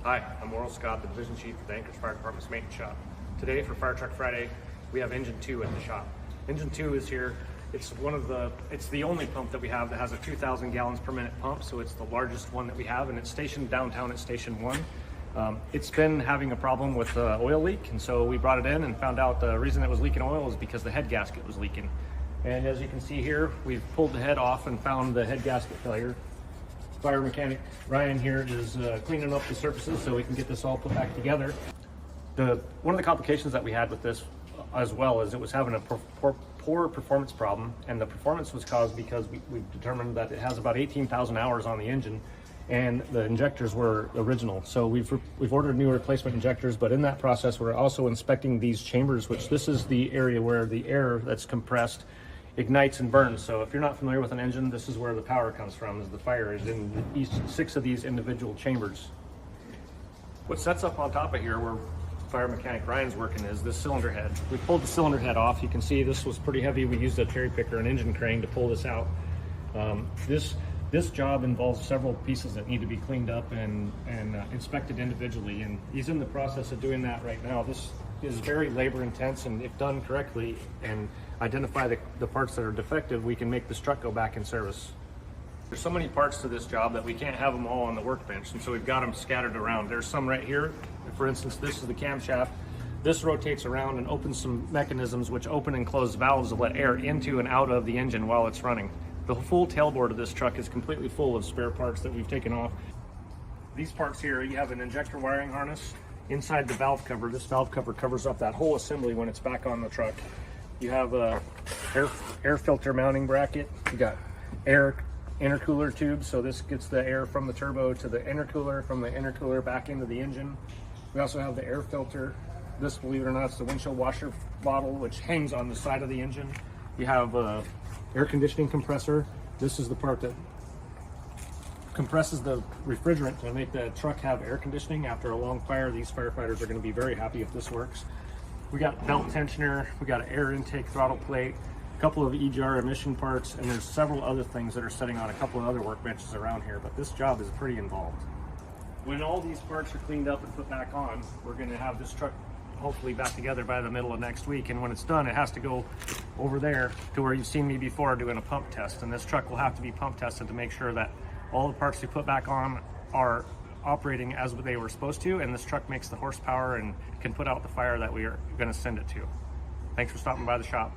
Hi, I'm Oral Scott, the Division Chief of the Anchorage Fire Department's Maintenance Shop. Today for Fire Truck Friday, we have Engine 2 at the shop. Engine 2 is here. It's the only pump that we have that has a 2,000 gallons per minute pump, so it's the largest one that we have, and it's stationed downtown at Station 1. It's been having a problem with oil leak, and so we brought it in and found out the reason it was leaking oil is because the head gasket was leaking. And as you can see here, we've pulled the head off and found the head gasket failure. Fire mechanic Ryan here is cleaning up the surfaces so we can get this all put back together. One of the complications that we had with this as well is it was having a poor performance problem, and the performance was caused because we determined that it has about 18,000 hours on the engine, and the injectors were original. So we've ordered new replacement injectors, but in that process we're also inspecting these chambers, which this is the area where the air that's compressed ignites and burns. So if you're not familiar with an engine, this is where the power comes from, is the fire is in each 6 of these individual chambers. What sets up on top of here where fire mechanic Ryan's working is this cylinder head. We pulled the cylinder head off. You can see this was pretty heavy. We used a cherry picker and engine crane to pull this out. This job involves several pieces that need to be cleaned up and inspected individually, and he's in the process of doing that right now. This is very labor intense, and if done correctly and identify the parts that are defective, we can make this truck go back in service. There's so many parts to this job that we can't have them all on the workbench, and so we've got them scattered around. There's some right here. For instance, this is the camshaft. This rotates around and opens some mechanisms which open and close valves to let air into and out of the engine while it's running. The full tailboard of this truck is completely full of spare parts that we've taken off. These parts here, you have an injector wiring harness inside the valve cover. This valve cover covers up that whole assembly when it's back on the truck. You have a air filter mounting bracket. You got intercooler tubes, so this gets the air from the turbo to the intercooler, from the intercooler back into the engine. We also have the air filter. This, believe it or not, is the windshield washer bottle, which hangs on the side of the engine. You have a air conditioning compressor. This is the part that compresses the refrigerant to make the truck have air conditioning after a long fire. These firefighters are going to be very happy if this works. We got belt tensioner, we got an air intake throttle plate, a couple of EGR emission parts, and there's several other things that are sitting on a couple of other workbenches around here, but this job is pretty involved. When all these parts are cleaned up and put back on, we're going to have this truck hopefully back together by the middle of next week, and when it's done, it has to go over there to where you've seen me before doing a pump test, and this truck will have to be pump tested to make sure that all the parts we put back on are operating as they were supposed to, and this truck makes the horsepower and can put out the fire that we are going to send it to. Thanks for stopping by the shop.